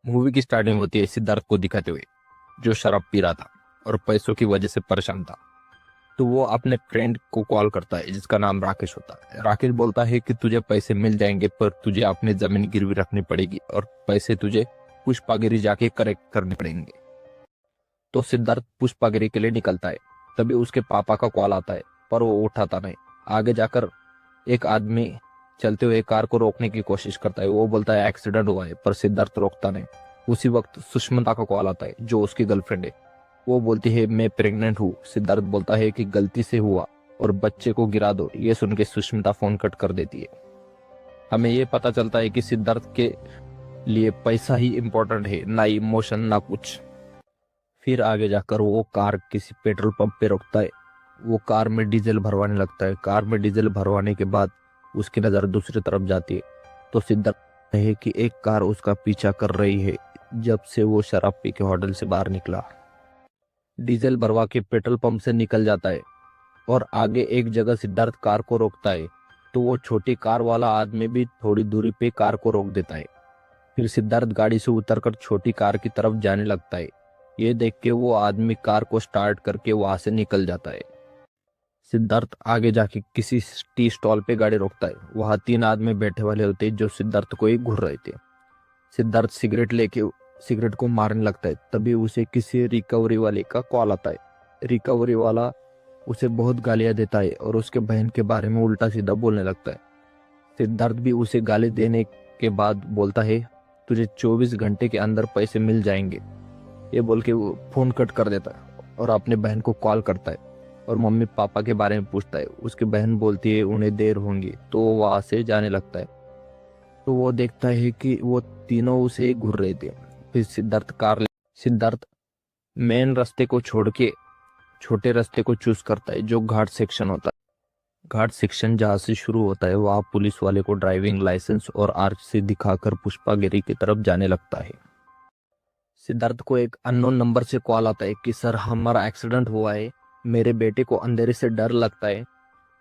Movie की starting होती है सिद्धार्थ को दिखाते हुए, जो शराब पी रहा था और पैसों की वजह से परेशान था। तो वो अपने फ्रेंड को कॉल करता है जिसका नाम राकेश होता है। राकेश बोलता है कि तुझे पैसे मिल जाएंगे, पर तुझे अपनी जमीन गिरवी रखनी पड़ेगी और पैसे तुझे पुष्पागिरी जाके करेक्ट करने पड़ेंगे। तो सिद्धार्थ पुष्पागिरी के लिए निकलता है। तभी उसके पापा का कॉल आता है, पर वो उठाता नहीं। आगे जाकर एक आदमी चलते हुए कार को रोकने की कोशिश करता है। वो बोलता है एक्सीडेंट हुआ है, पर सिद्धार्थ रोकता नहीं। उसी वक्त सुष्मिता का कॉल आता है, जो उसकी गर्लफ्रेंड है। वो बोलती है मैं प्रेग्नेंट हूँ। सिद्धार्थ बोलता है कि गलती से हुआ और बच्चे को गिरा दो। ये सुन के सुष्मिता फोन कट कर देती है। हमें ये पता चलता है कि सिद्धार्थ के लिए पैसा ही इम्पोर्टेंट है, ना इमोशन ना कुछ। फिर आगे जाकर वो कार किसी पेट्रोल पंप पे रोकता है। वो कार में डीजल भरवाने लगता है। कार में डीजल भरवाने के बाद उसकी नज़र दूसरी तरफ जाती है, तो सिद्धार्थ है कि एक कार उसका पीछा कर रही है जब से वो शराब पी के होटल से बाहर निकला। डीजल भरवा के पेट्रोल पंप से निकल जाता है और आगे एक जगह सिद्धार्थ कार को रोकता है, तो वो छोटी कार वाला आदमी भी थोड़ी दूरी पे कार को रोक देता है। फिर सिद्धार्थ गाड़ी से उतरकर छोटी कार की तरफ जाने लगता है। ये देख के वो आदमी कार को स्टार्ट करके वहां से निकल जाता है। सिद्धार्थ आगे जाके किसी टी स्टॉल पे गाड़ी रोकता है। वहां 3 आदमी बैठे वाले होते हैं जो सिद्धार्थ को ही घूर रहे थे। सिद्धार्थ सिगरेट लेके सिगरेट को मारने लगता है। तभी उसे किसी रिकवरी वाले का कॉल आता है। रिकवरी वाला उसे बहुत गालियां देता है और उसके बहन के बारे में उल्टा सीधा बोलने लगता है। सिद्धार्थ भी उसे गाली देने के बाद बोलता है तुझे 24 घंटे के अंदर पैसे मिल जाएंगे। ये बोल के वो फोन कट कर देता है और अपने बहन को कॉल करता है और मम्मी पापा के बारे में पूछता है। उसकी बहन बोलती है उन्हें देर होंगी, तो वो वहां से जाने लगता है। तो वो देखता है कि वो तीनों उसे घूर रहे थे। फिर सिद्धार्थ मेन रास्ते को छोड़ के छोटे रास्ते को चूज करता है, जो घाट सेक्शन होता है। घाट सेक्शन जहाँ से शुरू होता है वहाँ पुलिस वाले को ड्राइविंग लाइसेंस और आरसी दिखाकर पुष्पागिरी की तरफ जाने लगता है। सिद्धार्थ को एक अननोन नंबर से कॉल आता है कि सर हमारा एक्सीडेंट हुआ है, मेरे बेटे को अंधेरे से डर लगता है,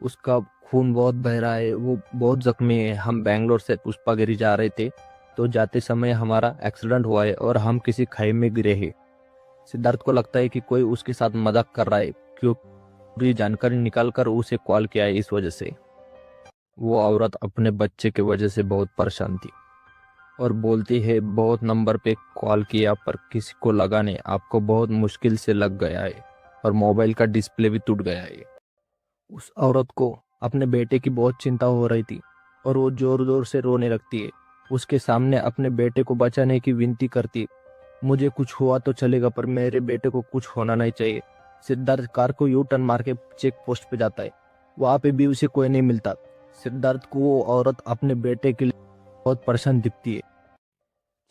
उसका खून बहुत बह रहा है, वो बहुत जख्मी है। हम बैंगलोर से पुष्पागिरी जा रहे थे, तो जाते समय हमारा एक्सीडेंट हुआ है और हम किसी खाई में गिरे हैं। सिद्धार्थ को लगता है कि कोई उसके साथ मजाक कर रहा है, क्यों पूरी जानकारी निकाल कर उसे कॉल किया है। इस वजह से वो औरत अपने बच्चे की वजह से बहुत परेशान थी और बोलती है बहुत नंबर पे कॉल किया पर किसी को लगा नहीं, आपको बहुत मुश्किल से लग गया है और मोबाइल का डिस्प्ले भी टूट गया है। उस औरत को अपने बेटे की बहुत चिंता हो रही थी और वो जोर जोर से रोने लगती है। उसके सामने अपने बेटे को बचाने की विनती करती है। मुझे कुछ हुआ तो चलेगा, पर मेरे बेटे को कुछ होना नहीं चाहिए। सिद्धार्थ कार को यू टर्न मार के चेक पोस्ट पे जाता है। वहां पे भी उसे कोई नहीं मिलता। सिद्धार्थ को वो औरत अपने बेटे के लिए बहुत परेशान दिखती है।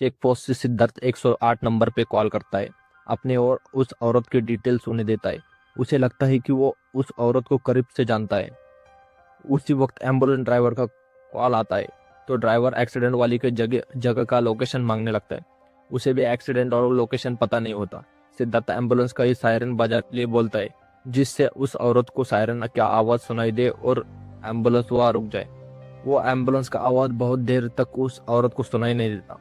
चेक पोस्ट से सिद्धार्थ 108 नंबर पे कॉल करता है अपने, और उस औरत की डिटेल्स उन्हें देता है। उसे लगता है कि वो उस औरत को करीब से जानता है। उसी वक्त एम्बुलेंस ड्राइवर का कॉल आता है, तो ड्राइवर एक्सीडेंट वाली के जगह जगह का लोकेशन मांगने लगता है। उसे भी एक्सीडेंट और लोकेशन पता नहीं होता। सिद्धार्थ एम्बुलेंस का ही सायरन बजा लिए बोलता है, जिससे उस औरत को सायरन की आवाज सुनाई दे और एम्बुलेंस वहां रुक जाए। वो एम्बुलेंस का आवाज बहुत देर तक उस औरत को सुनाई नहीं देता।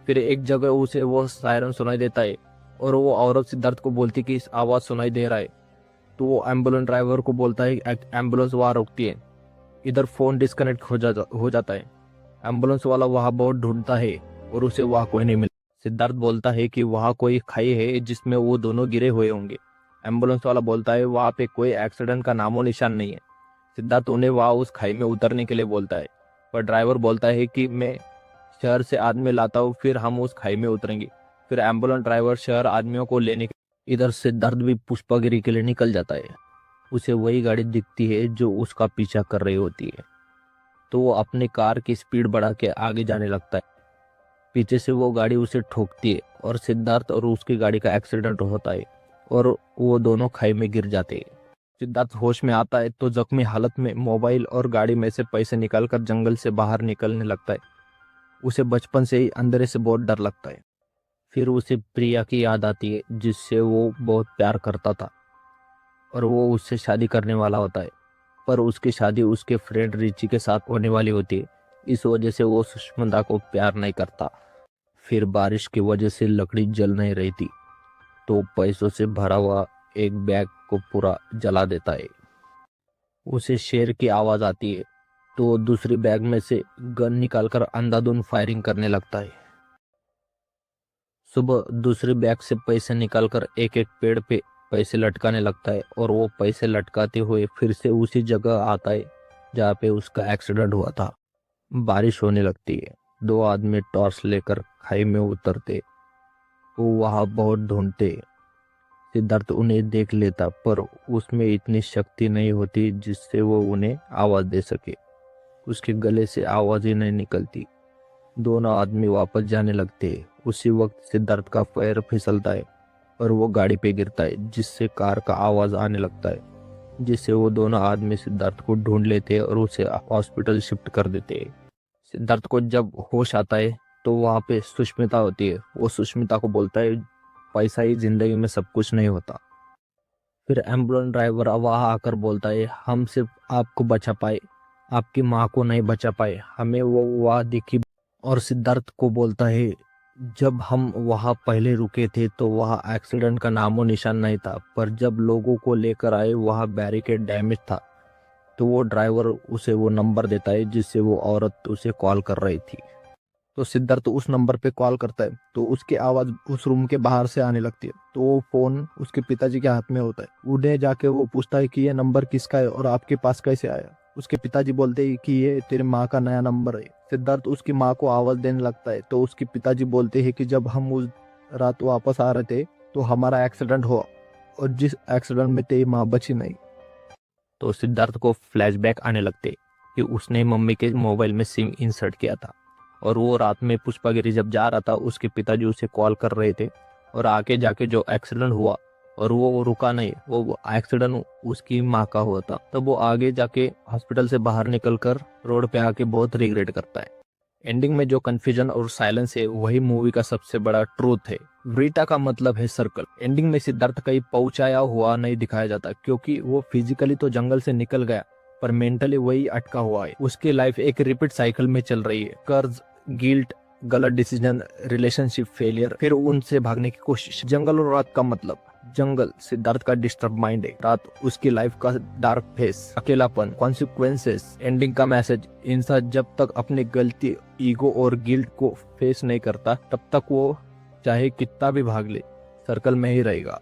फिर एक जगह उसे वो सायरन सुनाई देता है और वो औरत सिद्धार्थ को बोलती कि इस आवाज सुनाई दे रहा है। तो वो एम्बुलेंस ड्राइवर को बोलता है एम्बुलेंस वहां रुकती है। इधर फोन डिस्कनेक्ट हो जाता है। एम्बुलेंस वाला वहां बहुत ढूंढता है और उसे वहां कोई नहीं मिलता। सिद्धार्थ बोलता है कि वहां कोई खाई है जिसमें वो दोनों गिरे हुए होंगे। एम्बुलेंस वाला बोलता है वहां पे कोई एक्सीडेंट का नामो निशान नहीं है। सिद्धार्थ उन्हें वहां उस खाई में उतरने के लिए बोलता है, पर ड्राइवर बोलता है कि मैं शहर से आदमी लाता हूँ, फिर हम उस खाई में उतरेंगे। फिर एम्बुलेंस ड्राइवर शहर आदमियों को लेने इधर सिद्धार्थ भी पुष्पागिरी के लिए निकल जाता है। उसे वही गाड़ी दिखती है जो उसका पीछा कर रही होती है, तो वो अपनी कार की स्पीड बढ़ा के आगे जाने लगता है। पीछे से वो गाड़ी उसे ठोकती है और सिद्धार्थ और उसकी गाड़ी का एक्सीडेंट होता है और वो दोनों खाई में गिर जाते हैं। सिद्धार्थ होश में आता है तो जख्मी हालत में मोबाइल और गाड़ी में से पैसे निकालकर जंगल से बाहर निकलने लगता है। उसे बचपन से ही अंधेरे से बहुत डर लगता है। फिर उसे प्रिया की याद आती है, जिससे वो बहुत प्यार करता था और वो उससे शादी करने वाला होता है, पर उसकी शादी उसके फ्रेंड रिची के साथ होने वाली होती है। इस वजह से वो सुष्मिता को प्यार नहीं करता। फिर बारिश की वजह से लकड़ी जल नहीं रही थी, तो पैसों से भरा हुआ एक बैग को पूरा जला देता है। उसे शेर की आवाज आती है, तो वो दूसरी बैग में से गन निकालकर अंधाधुंध फायरिंग करने लगता है। सुबह दूसरी बैग से पैसे निकालकर एक एक पेड़ पे पैसे लटकाने लगता है, और वो पैसे लटकाते हुए फिर से उसी जगह आता है जहाँ पे उसका एक्सीडेंट हुआ था। बारिश होने लगती है। दो आदमी टॉर्च लेकर खाई में उतरते। वो वहां बहुत ढूंढते। सिद्धार्थ उन्हें देख लेता, पर उसमें इतनी शक्ति नहीं होती जिससे वो उन्हें आवाज दे सके। उसके गले से आवाज ही नहीं निकलती। दोनों आदमी वापस जाने लगते हैं। उसी वक्त सिद्धार्थ का पैर फिसलता है और वो गाड़ी पे गिरता है, जिससे कार का आवाज आने लगता है, जिससे वो दोनों आदमी सिद्धार्थ को ढूंढ लेते हैं और उसे हॉस्पिटल शिफ्ट कर देते हैं। सिद्धार्थ को जब होश आता है तो वहाँ पे सुष्मिता होती है। वो सुष्मिता को बोलता है, पैसा ही जिंदगी में सब कुछ नहीं होता। फिर एम्बुलेंस ड्राइवर वहाँ आकर बोलता है, हम सिर्फ आपको बचा पाए, आपकी माँ को नहीं बचा पाए। हमें वो वहाँ दिखी। और सिद्धार्थ को बोलता है, जब हम वहाँ पहले रुके थे तो वहाँ एक्सीडेंट का नामो निशान नहीं था, पर जब लोगों को लेकर आए वहाँ बैरिकेड डैमेज था। तो वो ड्राइवर उसे वो नंबर देता है जिससे वो औरत उसे कॉल कर रही थी। तो सिद्धार्थ उस नंबर पे कॉल करता है, तो उसकी आवाज उस रूम के बाहर से आने लगती है। तो वो फोन उसके पिताजी के हाथ में होता है। उन्हें जाके वो पूछता है कि ये नंबर किसका है और आपके पास कैसे आया। उसके पिताजी बोलते हैं कि ये तेरी माँ का नया नंबर है। सिद्धार्थ उसकी माँ को आवाज देने लगता है, तो उसके पिताजी बोलते हैं कि जब हम उस रात वापस आ रहे थे तो हमारा एक्सीडेंट हुआ, और जिस एक्सीडेंट में तेरी माँ बची नहीं। तो सिद्धार्थ को फ्लैशबैक आने लगते कि उसने मम्मी के मोबाइल में सिम इंसर्ट किया था, और वो रात में पुष्पागिरी जब जा रहा था उसके पिताजी उसे कॉल कर रहे थे, और आके जाके जो एक्सीडेंट हुआ और वो रुका नहीं, वो एक्सीडेंट उसकी माँ का हुआ था। तब वो आगे जाके हॉस्पिटल से बाहर निकलकर रोड पे आके बहुत रिग्रेट करता है। एंडिंग में जो कंफ्यूजन और साइलेंस है वही मूवी का सबसे बड़ा ट्रूथ है। व्रीटा का मतलब है सर्कल। एंडिंग में सिद्धार्थ कहीं पहुंचाया हुआ नहीं दिखाया जाता, क्योंकि वो फिजिकली तो जंगल से निकल गया, पर मेंटली वही अटका हुआ है। उसकी लाइफ एक रिपीट साइकिल में चल रही है। कर्ज, गिल्ट, गलत डिसीजन, रिलेशनशिप फेलियर, फिर उनसे भागने की कोशिश। जंगल और रात का मतलब, जंगल सिद्धार्थ का डिस्टर्ब माइंड है, रात उसकी लाइफ का डार्क फेस, अकेलापन, कॉन्सिक्वेंसेस। एंडिंग का मैसेज, इंसान जब तक अपनी गलती, ईगो और गिल्ट को फेस नहीं करता, तब तक वो चाहे कितना भी भाग ले, सर्कल में ही रहेगा।